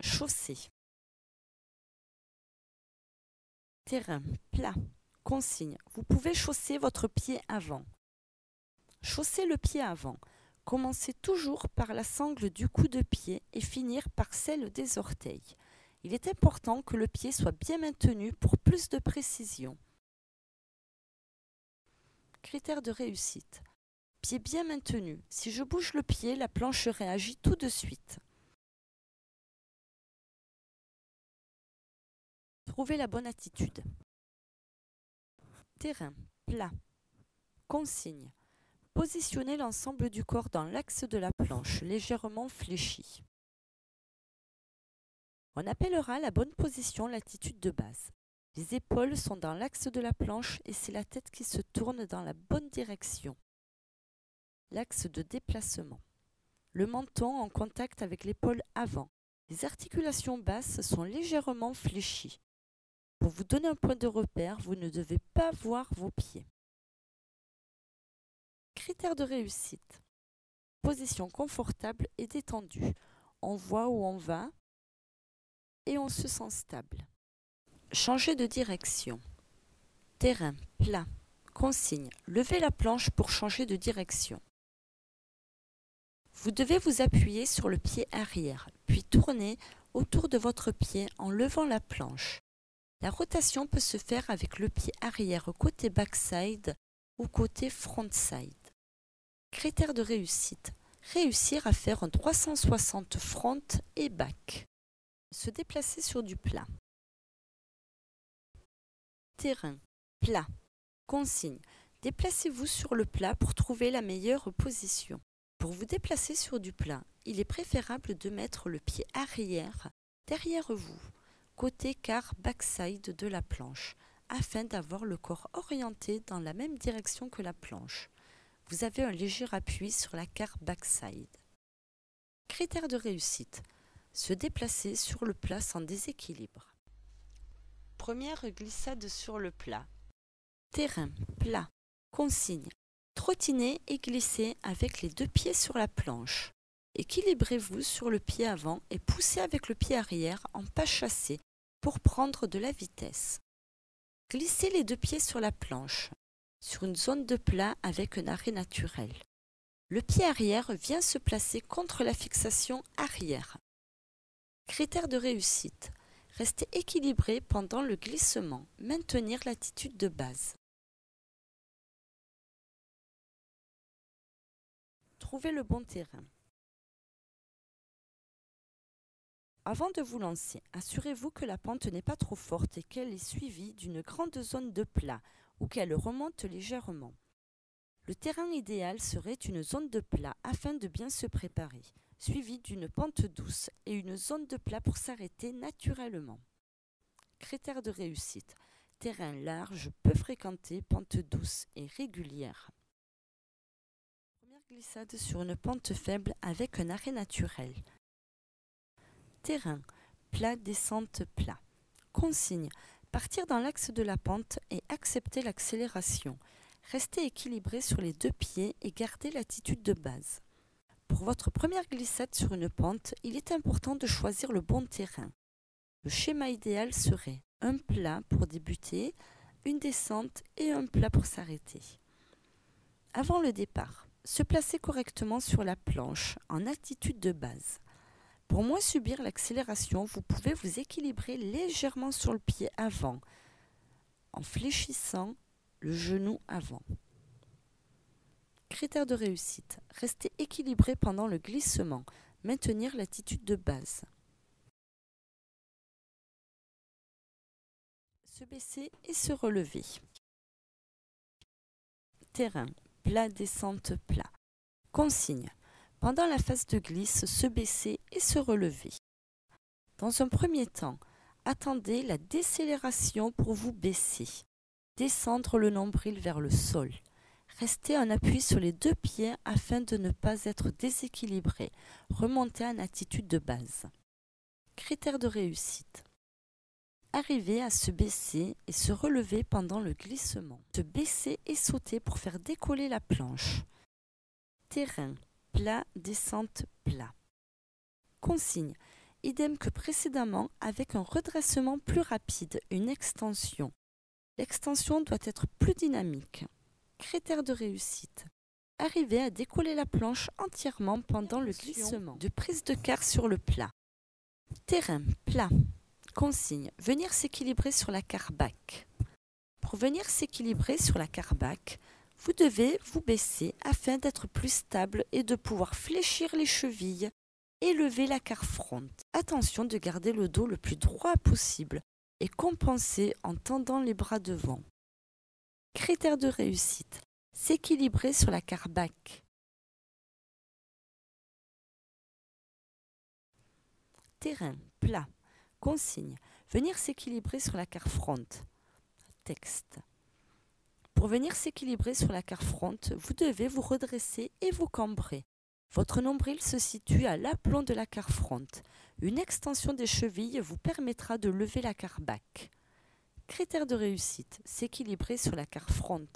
Chaussée. Terrain plat. Consigne. Vous pouvez chausser votre pied avant. Chaussez le pied avant. Commencez toujours par la sangle du coup de pied et finir par celle des orteils. Il est important que le pied soit bien maintenu pour plus de précision. Critères de réussite. Pied bien maintenu. Si je bouge le pied, la planche réagit tout de suite. Trouvez la bonne attitude. Terrain plat. Consigne. Positionnez l'ensemble du corps dans l'axe de la planche, légèrement fléchi. On appellera la bonne position l'attitude de base. Les épaules sont dans l'axe de la planche et c'est la tête qui se tourne dans la bonne direction. L'axe de déplacement. Le menton en contact avec l'épaule avant. Les articulations basses sont légèrement fléchies. Pour vous donner un point de repère, vous ne devez pas voir vos pieds. Critères de réussite. Position confortable et détendue. On voit où on va et on se sent stable. Changer de direction. Terrain plat. Consigne. Levez la planche pour changer de direction. Vous devez vous appuyer sur le pied arrière, puis tourner autour de votre pied en levant la planche. La rotation peut se faire avec le pied arrière côté backside ou côté frontside. Critères de réussite. Réussir à faire un 360 front et back. Se déplacer sur du plat. Terrain plat. Consigne. Déplacez-vous sur le plat pour trouver la meilleure position. Pour vous déplacer sur du plat, il est préférable de mettre le pied arrière derrière vous, côté quart backside de la planche, afin d'avoir le corps orienté dans la même direction que la planche. Vous avez un léger appui sur la quart backside. Critères de réussite. Se déplacer sur le plat sans déséquilibre. Première glissade sur le plat. Terrain plat. Consigne. Trottinez et glissez avec les deux pieds sur la planche. Équilibrez-vous sur le pied avant et poussez avec le pied arrière en pas chassé pour prendre de la vitesse. Glissez les deux pieds sur la planche, sur une zone de plat avec un arrêt naturel. Le pied arrière vient se placer contre la fixation arrière. Critères de réussite. Restez équilibré pendant le glissement. Maintenir l'attitude de base. Trouvez le bon terrain. Avant de vous lancer, assurez-vous que la pente n'est pas trop forte et qu'elle est suivie d'une grande zone de plat ou qu'elle remonte légèrement. Le terrain idéal serait une zone de plat afin de bien se préparer, suivie d'une pente douce et une zone de plat pour s'arrêter naturellement. Critères de réussite. Terrain large, peu fréquenté, pente douce et régulière. Première glissade sur une pente faible avec un arrêt naturel. Terrain plat, descente plat. Consigne. Partir dans l'axe de la pente et accepter l'accélération. Restez équilibré sur les deux pieds et gardez l'attitude de base. Pour votre première glissade sur une pente, il est important de choisir le bon terrain. Le schéma idéal serait un plat pour débuter, une descente et un plat pour s'arrêter. Avant le départ, se placer correctement sur la planche en attitude de base. Pour moins subir l'accélération, vous pouvez vous équilibrer légèrement sur le pied avant, en fléchissant le genou avant. Critères de réussite. Restez équilibré pendant le glissement. Maintenir l'attitude de base. Se baisser et se relever. Terrain plat, descente plat. Consigne. Pendant la phase de glisse, se baisser et se relever. Dans un premier temps, attendez la décélération pour vous baisser. Descendre le nombril vers le sol. Restez en appui sur les deux pieds afin de ne pas être déséquilibré. Remontez en attitude de base. Critères de réussite. Arrivez à se baisser et se relever pendant le glissement. Se baisser et sauter pour faire décoller la planche. Terrain plat, descente plat. Consigne. idem que précédemment avec un redressement plus rapide, une extension. L'extension doit être plus dynamique. Critères de réussite. Arriver à décoller la planche entièrement pendant le glissement. De prise de quart sur le plat. Terrain plat. Consigne. Venir s'équilibrer sur la carbac. Pour venir s'équilibrer sur la carbac, vous devez vous baisser afin d'être plus stable et de pouvoir fléchir les chevilles et lever la carfront. Attention de garder le dos le plus droit possible et compenser en tendant les bras devant. Critères de réussite. S'équilibrer sur la carbac. Terrain plat. Consigne. Venir s'équilibrer sur la carfront. Texte. Pour venir s'équilibrer sur la carfront, vous devez vous redresser et vous cambrer. Votre nombril se situe à l'aplomb de la carfront. Une extension des chevilles vous permettra de lever la carbac. Critères de réussite. S'équilibrer sur la carfront.